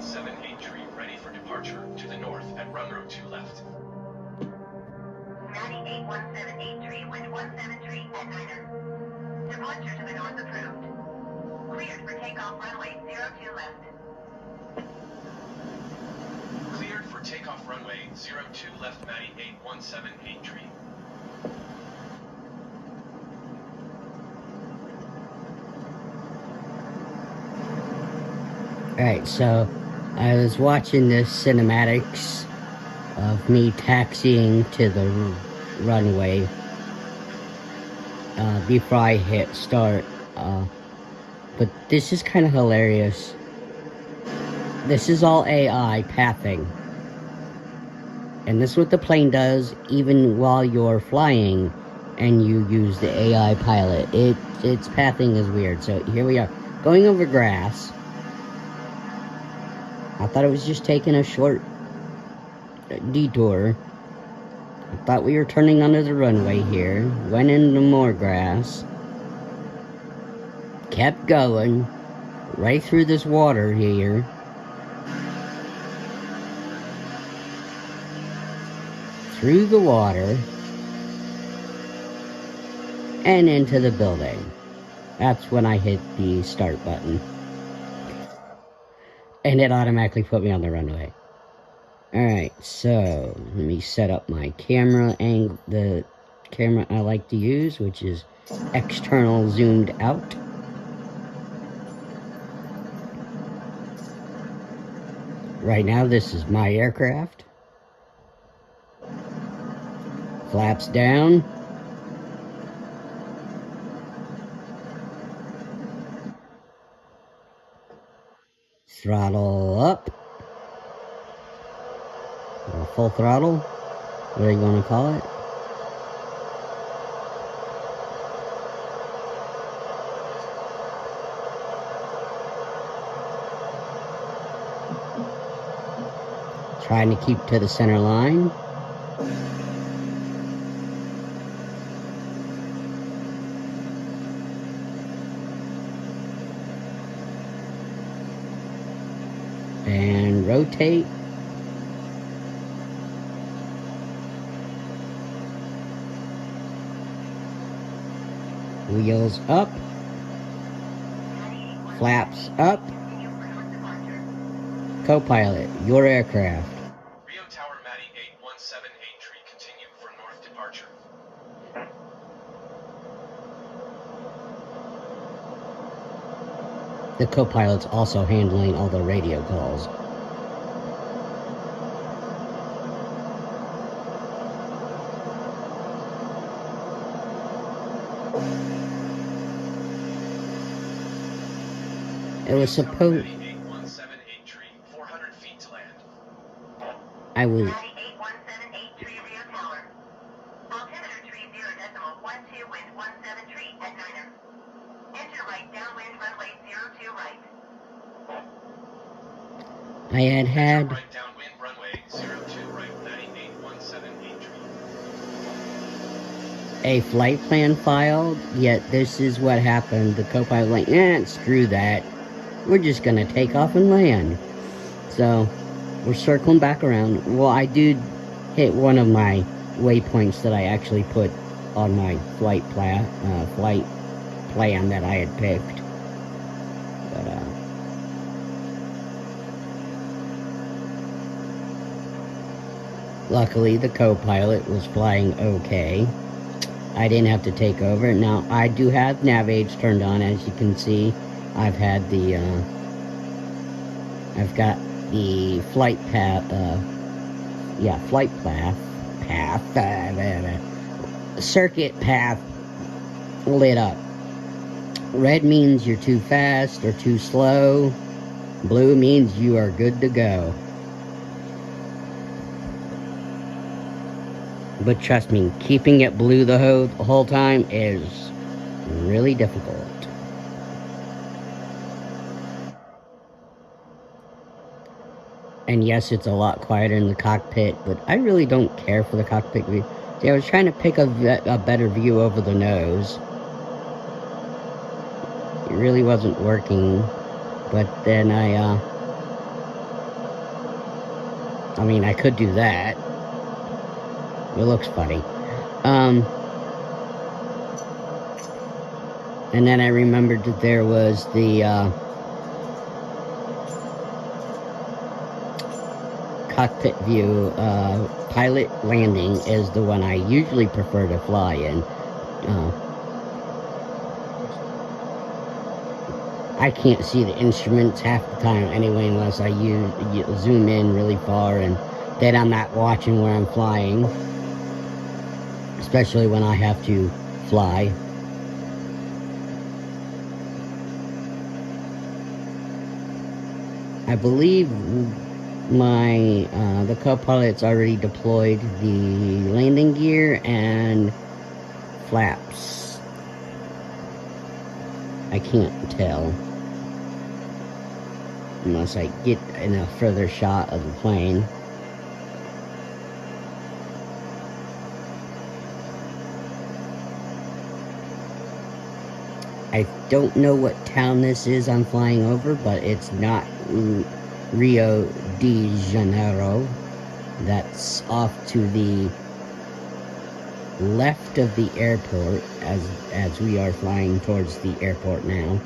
178 ready for departure to the north at runway 2 left. Maddie 81783, wind 173 at Niner. Departure to the north approved. Cleared for takeoff runway 02 left. Cleared for takeoff runway 02 left, Maddie 81783. Alright, so I was watching this cinematics of me taxiing to the runway before I hit start, but this is kind of hilarious. This is all AI pathing, and this is what the plane does even while you're flying and you use the AI pilot. Its pathing is weird. So here we are, going over grass. I thought it was just taking a short detour. I thought we were turning onto the runway here. Went into more grass. Kept going. Right through this water here. Through the water. And into the building. That's when I hit the start button. And it automatically put me on the runway. Alright, so let me set up my camera angle, the camera I like to use, which is external zoomed out. Right now, this is my aircraft. Flaps down. Throttle up. Or full throttle. What do you want to call it? Trying to keep to the center line. And rotate. Wheels up. Flaps up. Co-pilot, your aircraft. Rio Tower, Maddie 81783, continue for north departure. The co-pilot's also handling all the radio calls. It was supposed... 400 feet to land. I was... Maddie 81783, Rio Tower. Altimeter 30.12, wind 173 at Niner. Enter right downwind runway 02 right. I had... Right downwind runway 02 right, Maddie 81783. a flight plan filed, yet this is what happened. The co-pilot was like, screw that. We're just gonna take off and land. So, we're circling back around. Well, I did hit one of my waypoints that I actually put on my flight plan that I had picked. But, luckily, the co-pilot was flying okay. I didn't have to take over. Now, I do have nav aids turned on, as you can see. I've had the, I've got the flight path, circuit path lit up. Red means you're too fast or too slow. Blue means you are good to go. But trust me, keeping it blue the whole time is really difficult. And yes, it's a lot quieter in the cockpit, but I really don't care for the cockpit view. See, I was trying to pick a better view over the nose. It really wasn't working, but then I I mean, I could do that. It looks funny. And then I remembered that there was the cockpit view. Pilot landing is the one I usually prefer to fly in. I can't see the instruments half the time anyway, unless I zoom in really far, and then I'm not watching where I'm flying, especially when I have to fly. I believe the co-pilot's already deployed the landing gear and flaps. I can't tell unless I get in a further shot of the plane. I don't know what town this is I'm flying over, but it's not Rio de Janeiro. That's off to the left of the airport as we are flying towards the airport now.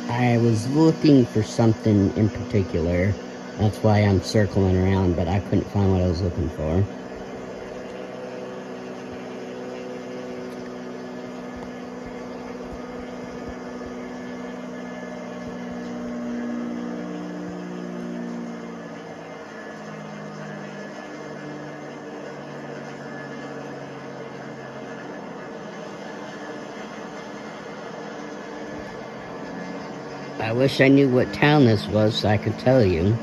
I was looking for something in particular. That's why I'm circling around, but I couldn't find what I was looking for. I wish I knew what town this was so I could tell you.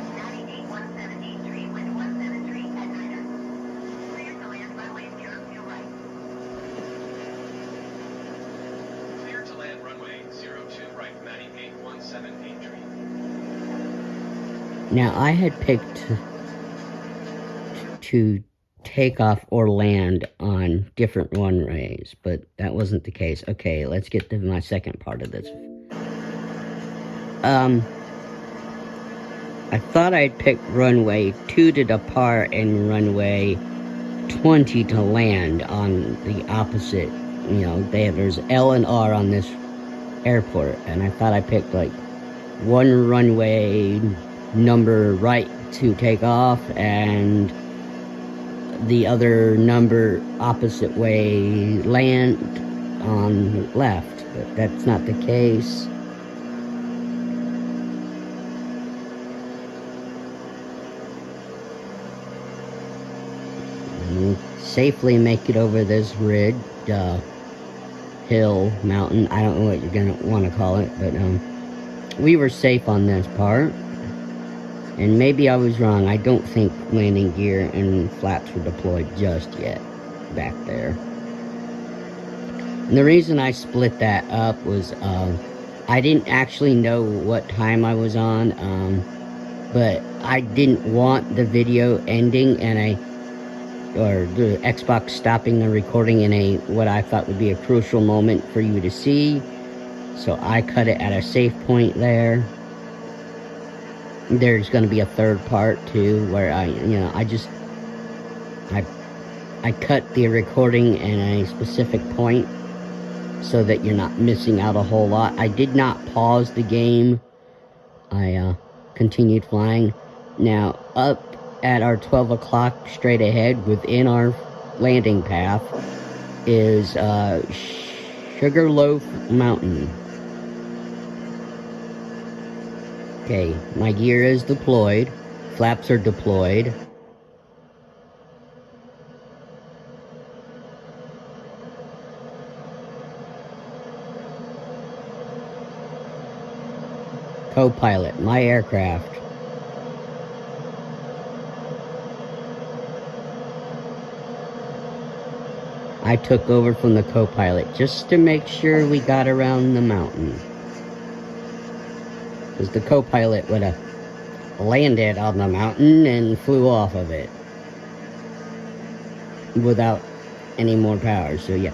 Clear to land runway 02 right, Matty 817 entry. Now, I had picked to take off or land on different runways, but that wasn't the case. Okay, let's get to my second part of this. I thought I'd pick runway 2 to depart and runway 20 to land on the opposite. You know, there's L and R on this airport, and I thought I picked like one runway number right to take off and the other number opposite way land on the left, but that's not the case. Safely make it over this ridge, hill, mountain, I don't know what you're gonna want to call it, but we were safe on this part. And maybe I was wrong. I don't think landing gear and flaps were deployed just yet back there. And the reason I split that up was I didn't actually know what time I was on, but I didn't want the video ending or the Xbox stopping the recording in what I thought would be a crucial moment for you to see. So I cut it at a safe point there. There's going to be a third part too, where I cut the recording in a specific point so that you're not missing out a whole lot. I did not pause the game. I continued flying. Now, up at our 12 o'clock straight ahead within our landing path is Sugarloaf Mountain. Okay, my gear is deployed, flaps are deployed. Co-pilot, my aircraft. I took over from the co-pilot just to make sure we got around the mountain. Because the co-pilot would have landed on the mountain and flew off of it without any more power. So yeah,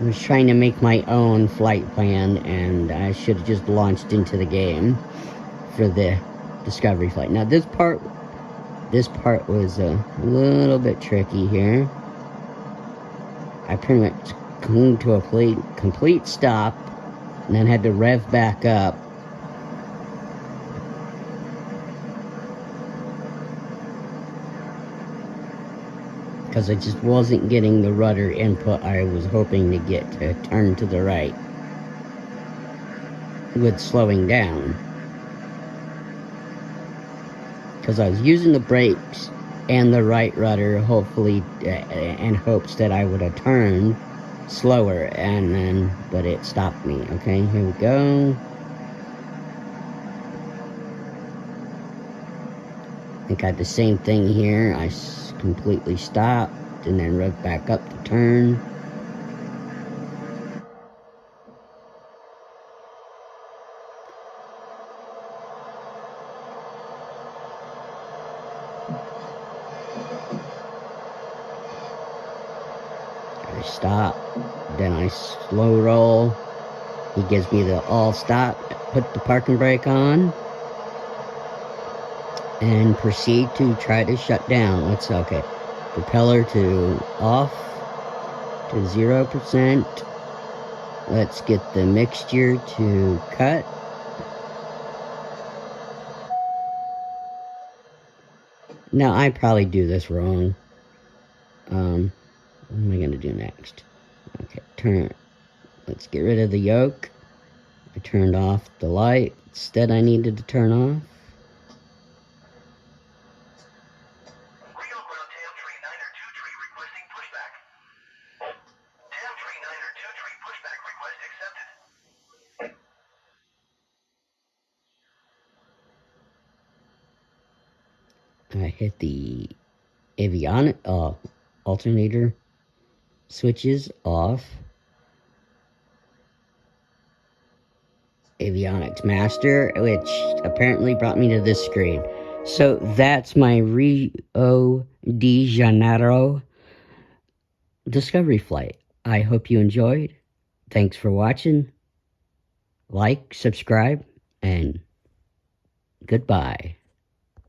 was trying to make my own flight plan, and I should have just launched into the game for the discovery flight. Now this part was a little bit tricky here. I pretty much came to a complete stop, and then had to rev back up. Because I just wasn't getting the rudder input I was hoping to get to turn to the right with slowing down. Because I was using the brakes and the right rudder, hopefully, in hopes that I would have turned slower, and then, but it stopped me. Okay, here we go. I think I had the same thing here. I completely stopped and then revved back up to turn. I stop, then I slow roll. He gives me the all stop, put the parking brake on, and proceed to try to shut down. Let's, okay, propeller to off to 0%. Let's get the mixture to cut. Now, I probably do this wrong. What am I going to do next? Okay, turn. Let's get rid of the yoke. I turned off the light. Instead, I needed to turn off. Rio ground Tam 39er 2 tree requesting pushback. Tam 39er 2 tree pushback request accepted. I hit the avionic alternator switches off. Avionics master, which apparently brought me to this screen. So that's my Rio de Janeiro discovery flight. I hope you enjoyed. Thanks for watching. Like, subscribe, and goodbye.